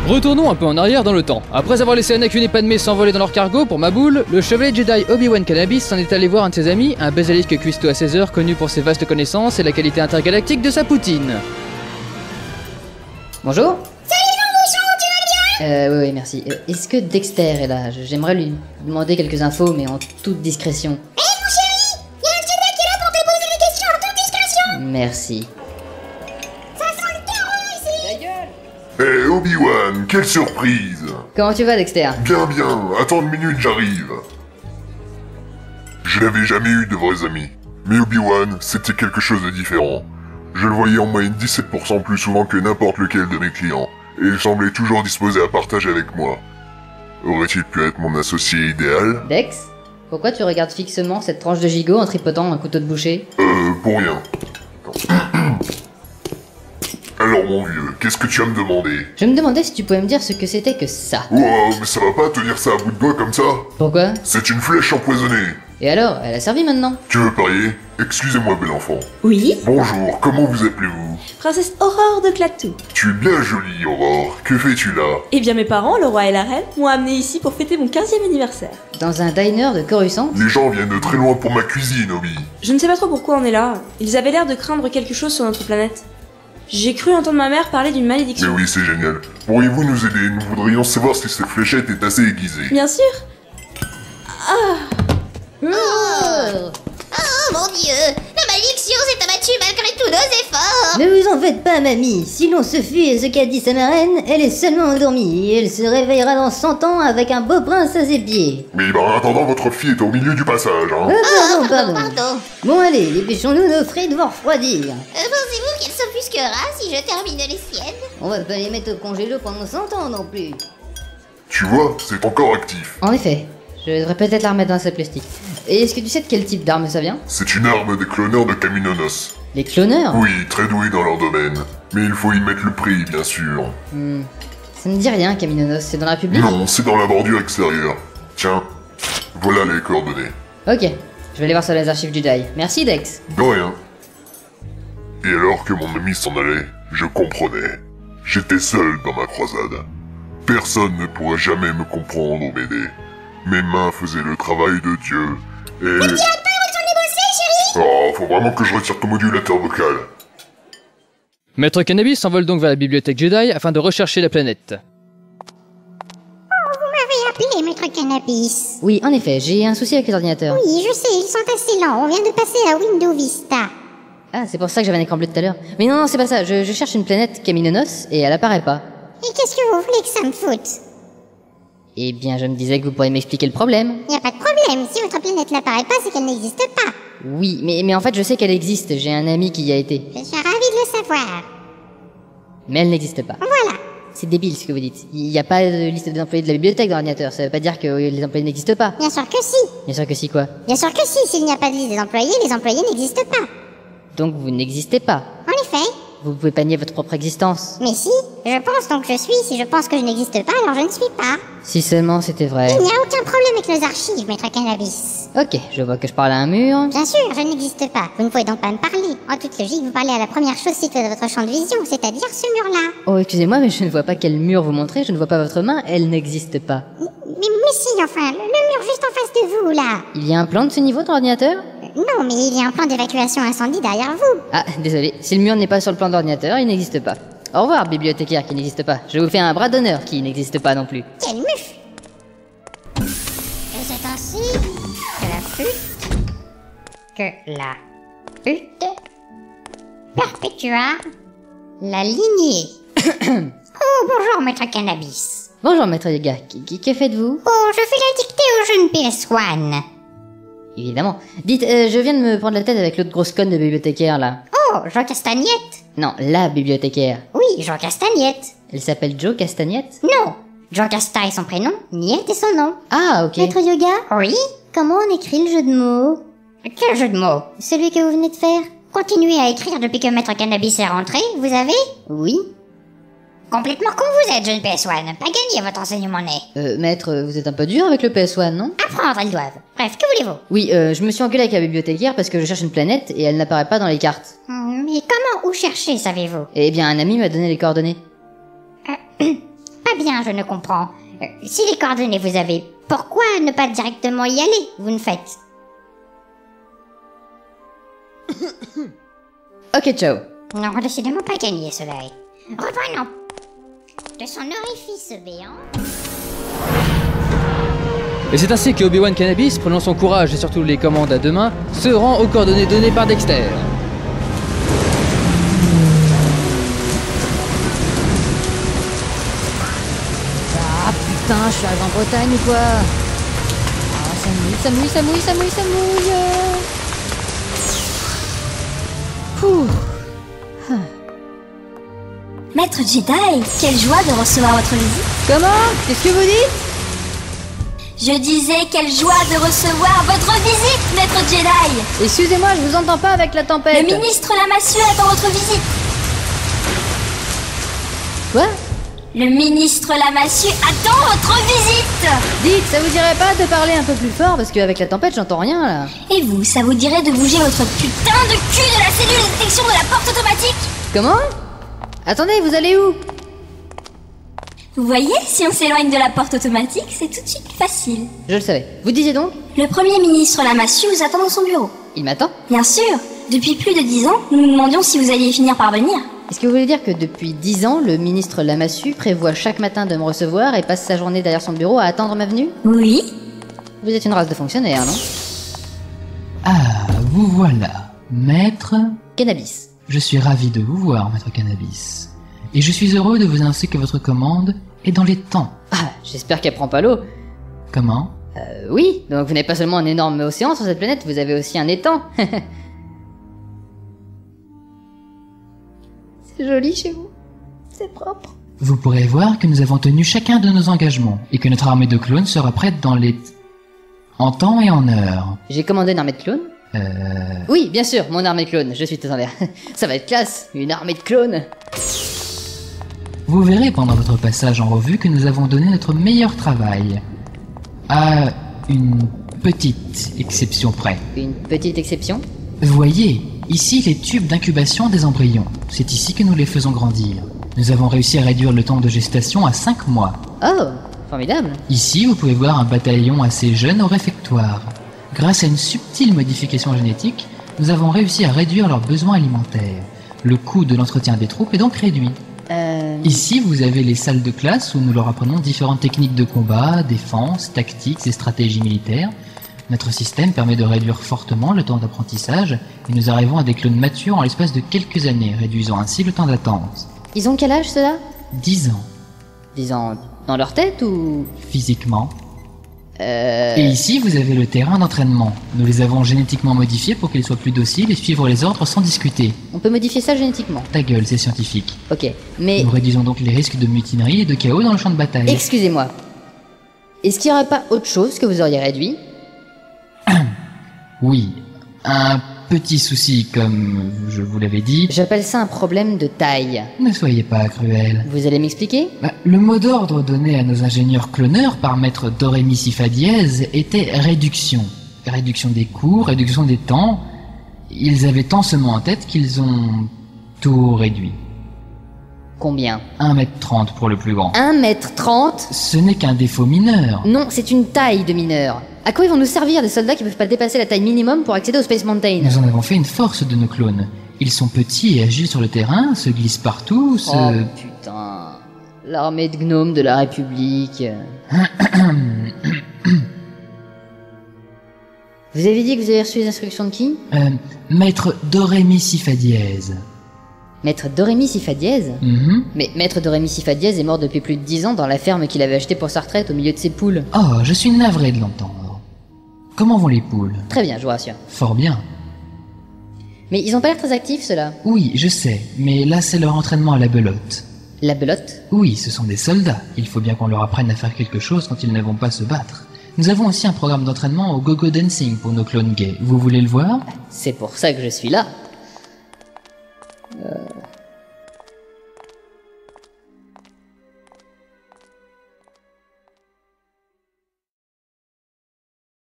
Retournons un peu en arrière dans le temps. Après avoir laissé Anakin et Padmé s'envoler dans leur cargo pour Maboul, le chevalier Jedi Obi-Wan Kenobi s'en est allé voir un de ses amis, un basilisque cuistot à 16 heures connu pour ses vastes connaissances et la qualité intergalactique de sa poutine. Bonjour. Salut Jean-Bouchon, tu vas bien? Oui, merci. Est-ce que Dexter est là? J'aimerais lui demander quelques infos, mais en toute discrétion. Hé mon chéri, y'a un Jedi qui est là pour te poser des questions en toute discrétion. Merci. Ça sent le terreau ici. Eh Obi-Wan, quelle surprise! Comment tu vas, Dexter? Bien, attends une minute, j'arrive. Je n'avais jamais eu de vrais amis. Mais Obi-Wan, c'était quelque chose de différent. Je le voyais en moyenne 17% plus souvent que n'importe lequel de mes clients, et il semblait toujours disposé à partager avec moi. Aurait-il pu être mon associé idéal? Dex? Pourquoi tu regardes fixement cette tranche de gigot en tripotant un couteau de boucher? Pour rien. Alors mon vieux, qu'est-ce que tu as me demandé? Je me demandais si tu pouvais me dire ce que c'était que ça. Wow, mais ça va pas tenir ça à bout de doigt comme ça? Pourquoi? C'est une flèche empoisonnée. Et alors, elle a servi maintenant? Tu veux parier? Excusez-moi, bel enfant. Oui, Bonjour, comment vous appelez-vous? princesse Aurore de Clatou. Tu es bien jolie, Aurore. Que fais-tu là? Eh bien mes parents, le roi et la reine, m'ont amené ici pour fêter mon 15e anniversaire. Dans un diner de Coruscant? Les gens viennent de très loin pour ma cuisine, Obi. Je ne sais pas trop pourquoi on est là. Ils avaient l'air de craindre quelque chose sur notre planète. J'ai cru entendre ma mère parler d'une Mais malédiction. oui, c'est génial. Pourriez-vous nous aider? Nous voudrions savoir si cette fléchette est assez aiguisée. Bien sûr. Oh mon Dieu, la malédiction s'est abattue malgré tous nos efforts. Ne vous en faites pas, mamie. Si l'on se fie à ce qu'a dit sa marraine, elle est seulement endormie et elle se réveillera dans 100 ans avec un beau prince à ses pieds. Mais en attendant, votre fille est au milieu du passage, hein. Pardon. Bon, allez, dépêchons-nous, nos frites vont refroidir. Pensez-vous qu'elle s'offusquera si je termine les siennes? On va pas les mettre au congélo pendant 100 ans non plus. Tu vois, c'est encore actif. En effet, je devrais peut-être la remettre dans sa plastique. Et est-ce que tu sais de quel type d'arme ça vient? C'est une arme des cloneurs de Kaminonos. Les cloneurs? Oui, très doués dans leur domaine. Mais il faut y mettre le prix, bien sûr. Ça ne dit rien, Kaminonos, c'est dans la République? Non, c'est dans la bordure extérieure. Tiens, voilà les coordonnées. Ok, je vais aller voir sur les archives Jedi. Merci, Dex. De rien. Et alors que mon ami s'en allait, je comprenais. J'étais seul dans ma croisade. Personne ne pourrait jamais me comprendre ou m'aider. Mes mains faisaient le travail de Dieu, et... Retournez bosser, chérie. Oh, faut vraiment que je retire ton modulateur vocal. Maître Kenobi s'envole donc vers la bibliothèque Jedi afin de rechercher la planète. Vous m'avez appelé, maître Cannabis. Oui, en effet, j'ai un souci avec les ordinateurs. Oui, je sais, ils sont assez lents. On vient de passer à Windows Vista. Ah, c'est pour ça que j'avais un écran bleu tout à l'heure. Mais non, c'est pas ça, je cherche une planète Kaminonos et elle apparaît pas. Et qu'est-ce que vous voulez que ça me foute? Eh bien, je me disais que vous pourriez m'expliquer le problème. Y a pas de problème. Si votre planète n'apparaît pas, c'est qu'elle n'existe pas. Oui, mais en fait, je sais qu'elle existe, j'ai un ami qui y a été. Je suis ravie de le savoir. Mais elle n'existe pas. Voilà. C'est débile ce que vous dites. Il n'y a pas de liste des employés de la bibliothèque dans l'ordinateur, ça veut pas dire que les employés n'existent pas. Bien sûr que si. Bien sûr que si, quoi. Bien sûr que si. S'il n'y a pas de liste des employés, les employés n'existent pas. Donc vous n'existez pas. En effet. Vous pouvez pas nier votre propre existence. Mais si. Je pense donc je suis. Si je pense que je n'existe pas, alors je ne suis pas. Si seulement c'était vrai. Il n'y a aucun problème avec nos archives, maître Cannabis. Ok, je vois que je parle à un mur. Bien sûr, je n'existe pas. Vous ne pouvez donc pas me parler. En toute logique, vous parlez à la première chose située dans votre champ de vision, c'est-à-dire ce mur-là. Oh, excusez-moi, mais je ne vois pas quel mur vous montrez, je ne vois pas votre main, elle n'existe pas. Mais si, enfin, le mur juste en face de vous, là. Il y a un plan de ce niveau dans l'ordinateur? Non, mais il y a un plan d'évacuation incendie derrière vous. Ah, désolé, si le mur n'est pas sur le plan d'ordinateur, il n'existe pas. Au revoir, bibliothécaire qui n'existe pas. Je vous fais un bras d'honneur qui n'existe pas non plus. Quelle muffe! Et c'est ainsi que la pute perpétua la lignée. Oh, bonjour, maître Cannabis. Bonjour, maître Yoga, que faites-vous? Oh, je fais la dictée au jeune PS1. Évidemment. Dites, je viens de me prendre la tête avec l'autre grosse conne de bibliothécaire, là. Oh, Jean Castagnette. Non, la bibliothécaire. Oui, Jean Castagnette. Elle s'appelle Jo Castagnette? Non, Jean Casta est son prénom, Niette est son nom. Ah, ok. Maître Yoga? Oui? Comment on écrit le jeu de mots? Quel jeu de mots? Celui que vous venez de faire? Continuez à écrire depuis que Maître Cannabis est rentré, vous avez? Oui. Complètement con vous êtes, jeune PS1. Pas gagné votre enseignement né. Maître, vous êtes un peu dur avec le PS1, non? Apprendre, ils doivent. Bref, que voulez-vous? Oui, je me suis engueulé avec la bibliothécaire parce que je cherche une planète et elle n'apparaît pas dans les cartes. Mais comment, où chercher, savez-vous? Eh bien, un ami m'a donné les coordonnées. Pas pas bien, je ne comprends. Si les coordonnées vous avez, pourquoi ne pas directement y aller? Vous ne faites. Ok, ciao. Non, décidément pas gagné, cela est. Revenons de son orifice béant. Et c'est ainsi que Obi-Wan Kenobi, prenant son courage et surtout les commandes à deux mains, se rend aux coordonnées données par Dexter. Ah putain, je suis arrivé en Bretagne ou quoi? Ah, ça mouille, ça mouille, ça mouille, ça mouille, ça mouille. Pouh. Maître Jedi, quelle joie de recevoir votre visite. Comment? Qu'est-ce que vous dites? Je disais quelle joie de recevoir votre visite, Maître Jedi. Excusez-moi, je vous entends pas avec la tempête. Le ministre Lamassu attend votre visite. Quoi? Le ministre Lamassu attend votre visite. Dites, ça vous dirait pas de parler un peu plus fort parce qu'avec la tempête, j'entends rien là. Et vous, ça vous dirait de bouger votre putain de cul de la cellule de détection de la porte automatique? Comment? Attendez, vous allez où? Vous voyez, si on s'éloigne de la porte automatique, c'est tout de suite facile. Je le savais. Vous disiez donc? Le Premier ministre Lamassu vous attend dans son bureau. Il m'attend? Bien sûr. Depuis plus de 10 ans, nous nous demandions si vous alliez finir par venir. Est-ce que vous voulez dire que depuis 10 ans, le ministre Lamassu prévoit chaque matin de me recevoir et passe sa journée derrière son bureau à attendre ma venue? Oui. Vous êtes une race de fonctionnaires, non? Ah, vous voilà, maître. Cannabis. Je suis ravi de vous voir, maître Cannabis. Et je suis heureux de vous annoncer que votre commande est dans les temps. Ah, j'espère qu'elle prend pas l'eau. Comment? Oui, donc vous n'avez pas seulement un énorme océan sur cette planète, vous avez aussi un étang. C'est joli chez vous. C'est propre. Vous pourrez voir que nous avons tenu chacun de nos engagements et que notre armée de clones sera prête dans les... en temps et en heure. J'ai commandé une armée de clones. Oui, bien sûr, mon armée de clones, je suis tout en l'air. Ça va être classe, une armée de clones. Vous verrez pendant votre passage en revue que nous avons donné notre meilleur travail. À une petite exception près. Une petite exception. Voyez, ici les tubes d'incubation des embryons. C'est ici que nous les faisons grandir. Nous avons réussi à réduire le temps de gestation à 5 mois. Oh, formidable. Ici, vous pouvez voir un bataillon assez jeune au réfectoire. Grâce à une subtile modification génétique, nous avons réussi à réduire leurs besoins alimentaires. Le coût de l'entretien des troupes est donc réduit. Ici, vous avez les salles de classe où nous leur apprenons différentes techniques de combat, défense, tactiques et stratégies militaires. Notre système permet de réduire fortement le temps d'apprentissage et nous arrivons à des clones matures en l'espace de quelques années, réduisant ainsi le temps d'attente. Ils ont quel âge ceux-là? 10 ans. 10 ans dans leur tête ou... Physiquement. Et ici, vous avez le terrain d'entraînement. Nous les avons génétiquement modifiés pour qu'ils soient plus dociles et suivre les ordres sans discuter. On peut modifier ça génétiquement. Ta gueule, c'est scientifique. Ok, mais... Nous réduisons donc les risques de mutinerie et de chaos dans le champ de bataille. Excusez-moi. Est-ce qu'il n'y aurait pas autre chose que vous auriez réduit? Oui, un petit souci, comme je vous l'avais dit. J'appelle ça un problème de taille. Ne soyez pas cruel. Vous allez m'expliquer? Le mot d'ordre donné à nos ingénieurs cloneurs par maître Dorémy Sifa Diez était réduction. Réduction des coûts, réduction des temps. Ils avaient tant ce mot en tête qu'ils ont tout réduit. Combien? 1m30 pour le plus grand. 1m30? Ce n'est qu'un défaut mineur. Non, c'est une taille de mineur. À quoi ils vont nous servir des soldats qui peuvent pas dépasser la taille minimum pour accéder au Space Mountain? Nous en avons fait une force de nos clones. Ils sont petits et agiles sur le terrain, se glissent partout, se... Oh putain... L'armée de gnomes de la République... Vous avez dit que vous avez reçu les instructions de qui? Maître Dorémy Sifa Diez. Maître Dorémy Sifa Diez? Mais Maître Dorémy Sifa Diez est mort depuis plus de 10 ans dans la ferme qu'il avait achetée pour sa retraite au milieu de ses poules. Oh, je suis navré de l'entendre. Comment vont les poules? Très bien, je vous rassure. Fort bien. Mais ils ont pas l'air très actifs, ceux-là. Oui, je sais, mais là c'est leur entraînement à la belote. La belote? Oui, ce sont des soldats. Il faut bien qu'on leur apprenne à faire quelque chose quand ils ne vont pas se battre. Nous avons aussi un programme d'entraînement au go-go dancing pour nos clones gays. Vous voulez le voir? C'est pour ça que je suis là.